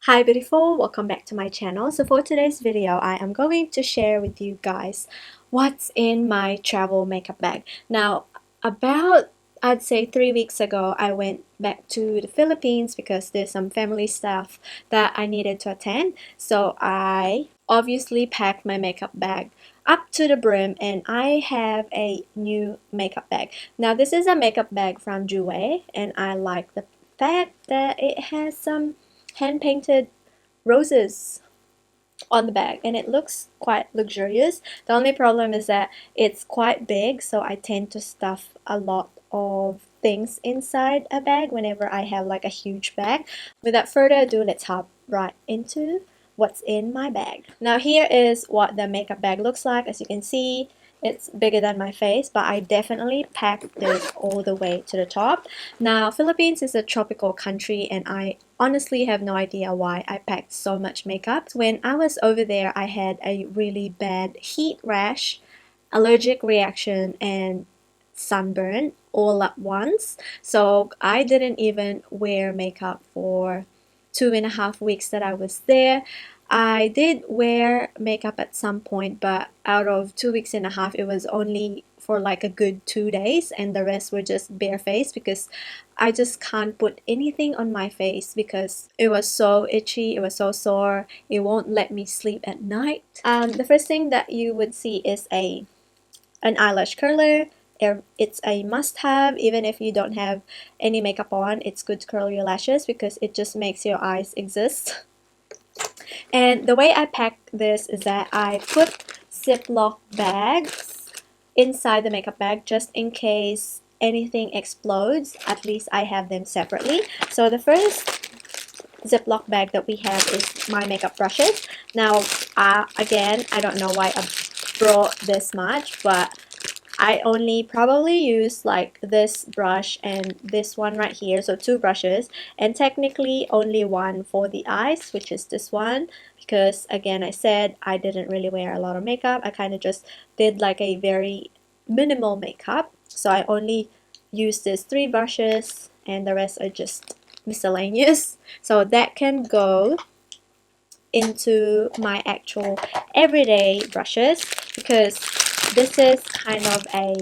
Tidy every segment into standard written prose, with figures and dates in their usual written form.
Hi beautiful, welcome back to my channel. So for today's video, I am going to share with you guys what's in my travel makeup bag. Now, about I'd say 3 weeks ago, I went back to the Philippines because there's some family stuff that I needed to attend. So I obviously packed my makeup bag up to the brim and I have a new makeup bag. Now this is a makeup bag from Jouer and I like the fact that it has some hand-painted roses on the bag and it looks quite luxurious. The only problem is that it's quite big, so I tend to stuff a lot of things inside a bag whenever I have like a huge bag. Without further ado, let's hop right into what's in my bag. Now here is what the makeup bag looks like. As you can see, it's bigger than my face, but I definitely packed this all the way to the top. Now, Philippines is a tropical country and I honestly have no idea why I packed so much makeup. When I was over there, I had a really bad heat rash, allergic reaction, and sunburn all at once. So I didn't even wear makeup for 2.5 weeks that I was there. I did wear makeup at some point, but out of 2 weeks and a half, it was only for like a good 2 days, and the rest were just bare face because I just can't put anything on my face because it was so itchy, it was so sore, it won't let me sleep at night. The first thing that you would see is an eyelash curler. It's a must-have. Even if you don't have any makeup on, it's good to curl your lashes because it just makes your eyes exist. And the way I pack this is that I put Ziploc bags inside the makeup bag just in case anything explodes. At least I have them separately. So the first Ziploc bag that we have is my makeup brushes. Now, again, I don't know why I brought this much, but I only probably use like this brush and this one right here, so two brushes, and technically only one for the eyes, which is this one, because again I said I didn't really wear a lot of makeup. I kind of just did like a very minimal makeup, so I only use these three brushes and the rest are just miscellaneous, so that can go into my actual everyday brushes because this is kind of a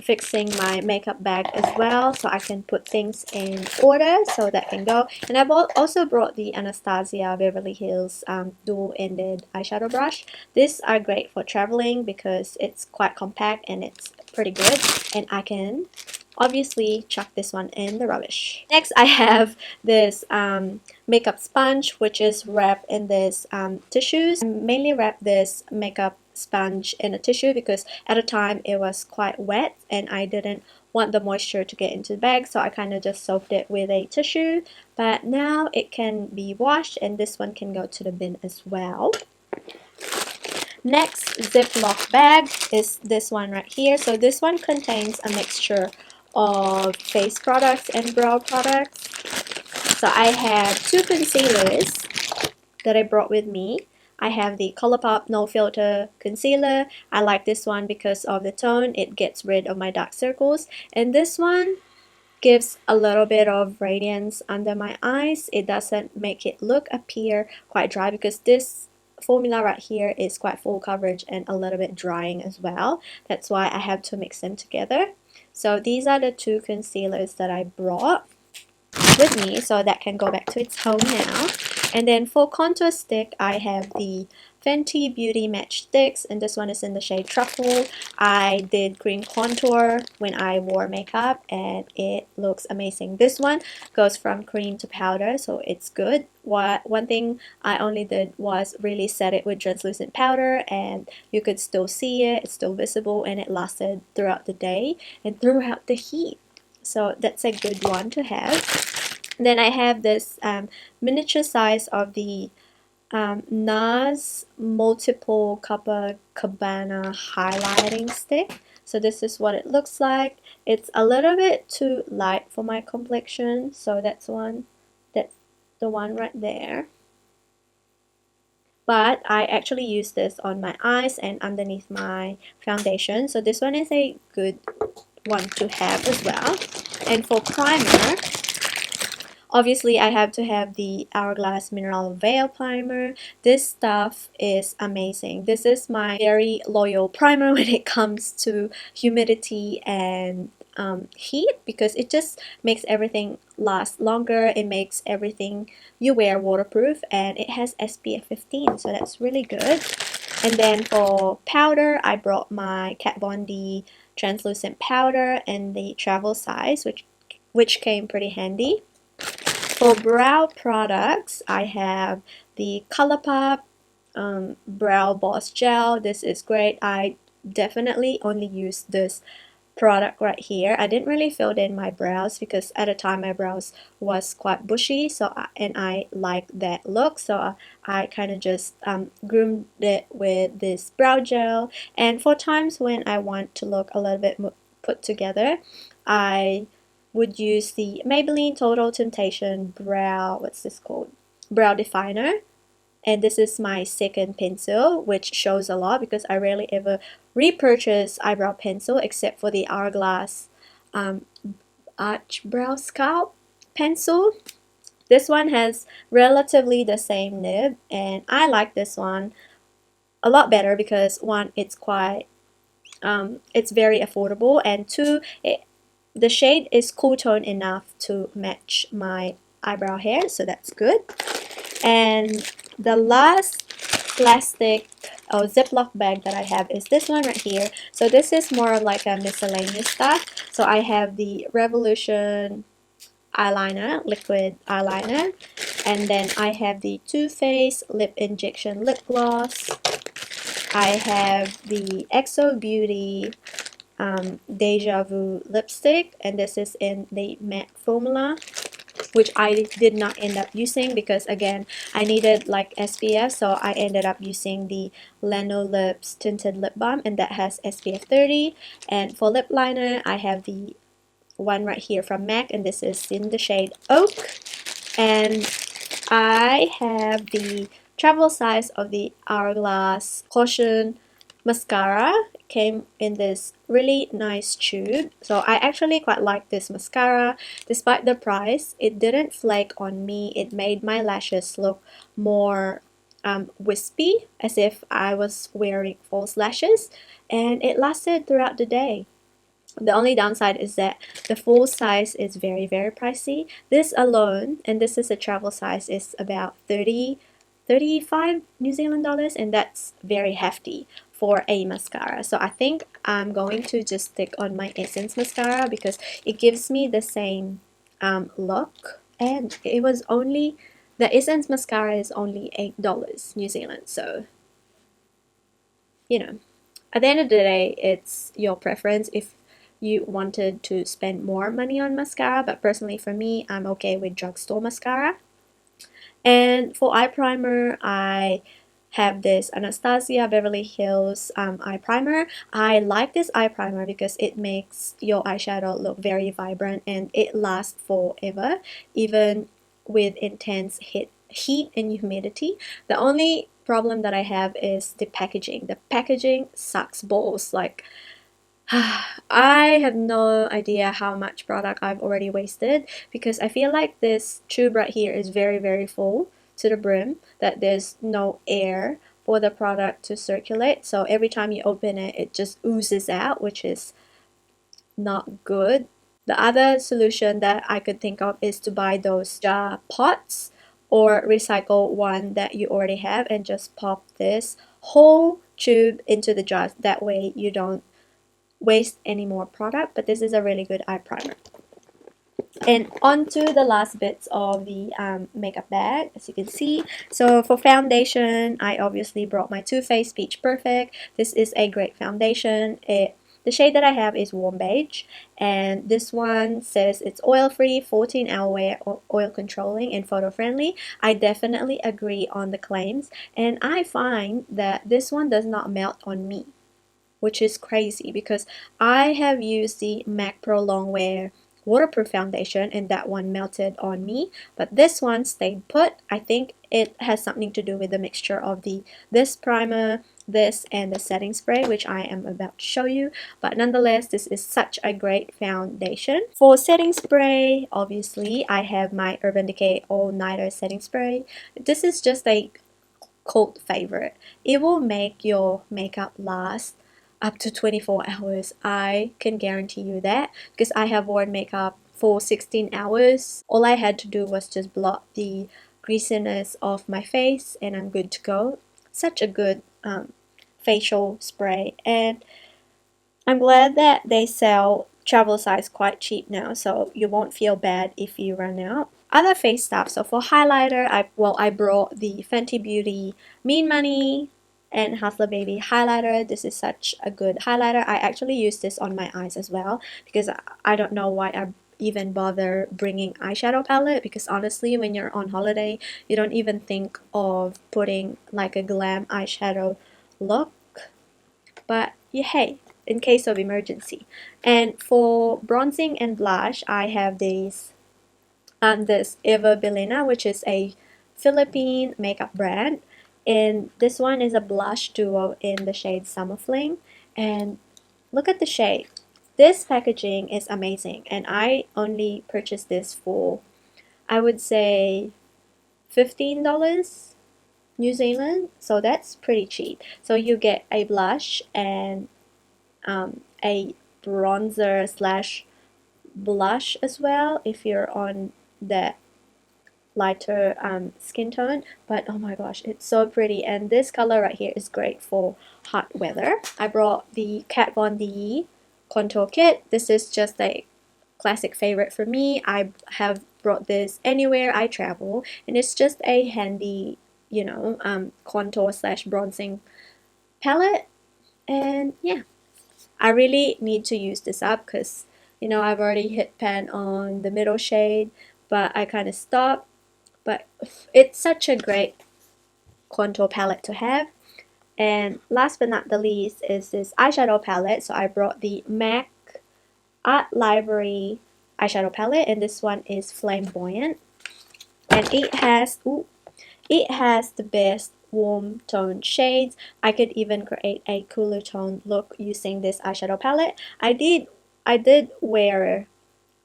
fixing my makeup bag as well, so I can put things in order so that can go. And I've also brought the Anastasia Beverly Hills dual-ended eyeshadow brush. These are great for traveling because it's quite compact and it's pretty good, and I can obviously chuck this one in the rubbish. Next, I have this makeup sponge, which is wrapped in this tissues. I mainly wrap this makeup sponge in a tissue because at the time it was quite wet and I didn't want the moisture to get into the bag, so I kind of just soaked it with a tissue. But now it can be washed and this one can go to the bin as well. Next Ziploc bag is this one right here. So this one contains a mixture of face products and brow products. So I have two concealers that I brought with me. I have the ColourPop No Filter Concealer. I like this one because of the tone. It gets rid of my dark circles. And this one gives a little bit of radiance under my eyes. It doesn't make it appear quite dry because this formula right here is quite full coverage and a little bit drying as well. That's why I have to mix them together. So these are the two concealers that I brought with me, so that can go back to its home now. And then for contour stick, I have the Fenty Beauty Match Sticks, and this one is in the shade Truffle. I did green contour when I wore makeup and it looks amazing. This one goes from cream to powder, so it's good. One thing I only did was really set it with translucent powder and you could still see it, it's still visible, and it lasted throughout the day and throughout the heat. So that's a good one to have. Then I have this miniature size of the NARS Multiple Copacabana highlighting stick. So this is what it looks like. It's a little bit too light for my complexion, so that's the one right there. But I actually use this on my eyes and underneath my foundation, so this one is a good one to have as well. And for primer, Obviously, I have to have the Hourglass Mineral Veil Primer. This stuff is amazing. This is my very loyal primer when it comes to humidity and heat, because it just makes everything last longer. It makes everything you wear waterproof, and it has SPF 15, so that's really good. And then for powder, I brought my Kat Von D translucent powder in the travel size, which came pretty handy. For brow products, I have the ColourPop Brow Boss Gel. This is great. I definitely only use this product right here. I didn't really fill in my brows because at the time my brows was quite bushy, and I like that look, so I kind of just groomed it with this brow gel. And for times when I want to look a little bit put together, I would use the Maybelline Total Temptation what's this called? Brow Definer. And this is my second pencil, which shows a lot because I rarely ever repurchase eyebrow pencil except for the Hourglass Arch Brow Sculpt pencil. This one has relatively the same nib, and I like this one a lot better because one, it's very affordable, and two, the shade is cool tone enough to match my eyebrow hair, so that's good. And the last plastic or Ziploc bag that I have is this one right here. So this is more of like a miscellaneous stuff. So I have the Revolution eyeliner, liquid eyeliner, and then I have the Too Faced Lip Injection Lip Gloss. I have the EXO Beauty Deja Vu lipstick, and this is in the matte formula, which I did not end up using because again I needed like SPF, so I ended up using the Lips tinted lip balm, and that has SPF 30. And for lip liner, I have the one right here from MAC, and this is in the shade Oak. And I have the travel size of the Hourglass Caution mascara. It came in this really nice tube, so I actually quite like this mascara. Despite the price, it didn't flake on me. It made my lashes look more wispy, as if I was wearing false lashes, and it lasted throughout the day. The only downside is that the full size is very, very pricey. This alone, and this is a travel size, is about 35 New Zealand dollars, and that's very hefty for a mascara. So I think I'm going to just stick on my Essence mascara because it gives me the same look, and it was only, the Essence mascara is only $8 New Zealand, so you know, at the end of the day, it's your preference if you wanted to spend more money on mascara, but personally for me, I'm okay with drugstore mascara. And for eye primer, I have this Anastasia Beverly Hills eye primer. I like this eye primer because it makes your eyeshadow look very vibrant and it lasts forever, even with intense heat and humidity. The only problem that I have is the packaging. The packaging sucks balls. Like, I have no idea how much product I've already wasted because I feel like this tube right here is very, very full to the brim, that there's no air for the product to circulate. So every time you open it, it just oozes out, which is not good. The other solution that I could think of is to buy those jar pots or recycle one that you already have and just pop this whole tube into the jar. That way you don't waste any more product, but this is a really good eye primer. And on to the last bits of the makeup bag, as you can see. So for foundation, I obviously brought my Too Faced Peach Perfect. This is a great foundation. The shade that I have is warm beige, and this one says it's oil-free, 14-hour wear, oil controlling, and photo-friendly. I definitely agree on the claims, and I find that this one does not melt on me, which is crazy because I have used the MAC Pro Longwear waterproof foundation and that one melted on me, but this one stayed put. I think it has something to do with the mixture of this primer, this, and the setting spray, which I am about to show you. But nonetheless, this is such a great foundation. For setting spray, obviously I have my Urban Decay All Nighter setting spray. This is just a cult favorite. It will make your makeup last up to 24 hours. I can guarantee you that, because I have worn makeup for 16 hours. All I had to do was just blot the greasiness off my face and I'm good to go. Such a good facial spray, and I'm glad that they sell travel size quite cheap now, so you won't feel bad if you run out. Other face stuff. So for highlighter, I brought the Fenty Beauty Mean Money and Hustler Baby highlighter. This is such a good highlighter. I actually use this on my eyes as well, because I don't know why I even bother bringing eyeshadow palette, because honestly, when you're on holiday, you don't even think of putting like a glam eyeshadow look. But yeah, hey, in case of emergency. And for bronzing and blush, I have this Eva Belina, which is a Philippine makeup brand, and this one is a blush duo in the shade Summer Fling. And look at the shade. This packaging is amazing, and I only purchased this for, I would say, $15 New Zealand, so that's pretty cheap. So you get a blush and a bronzer slash blush as well if you're on that lighter skin tone. But oh my gosh, it's so pretty, and this color right here is great for hot weather. I brought the Kat Von D contour kit. This is just a classic favorite for me. I have brought this anywhere I travel, and it's just a handy, you know, contour slash bronzing palette. And yeah, I really need to use this up because, you know, I've already hit pan on the middle shade, but I kind of stopped. But it's such a great contour palette to have. And last but not the least is this eyeshadow palette. So I brought the MAC Art Library eyeshadow palette, and this one is Flamboyant. And it has the best warm tone shades. I could even create a cooler tone look using this eyeshadow palette. I did wear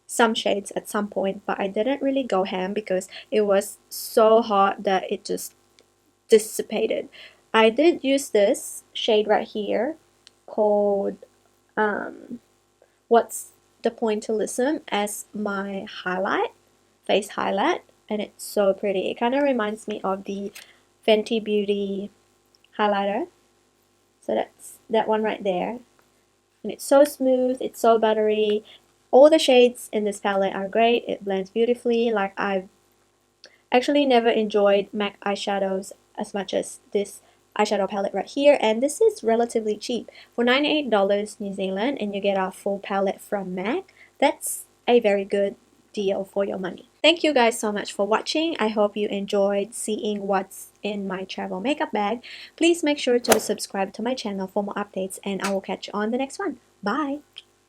some shades at some point, but I didn't really go ham because it was so hot that it just dissipated. I did use this shade right here called What's the Pointillism as my highlight, face highlight, and it's so pretty. It kind of reminds me of the Fenty Beauty highlighter. So that's that one right there. And it's so smooth, it's so buttery. All the shades in this palette are great. It blends beautifully. Like, I've actually never enjoyed MAC eyeshadows as much as this eyeshadow palette right here, and this is relatively cheap. For $98 New Zealand, and you get a full palette from MAC, that's a very good deal for your money. Thank you guys so much for watching. I hope you enjoyed seeing what's in my travel makeup bag. Please make sure to subscribe to my channel for more updates, and I will catch you on the next one. Bye!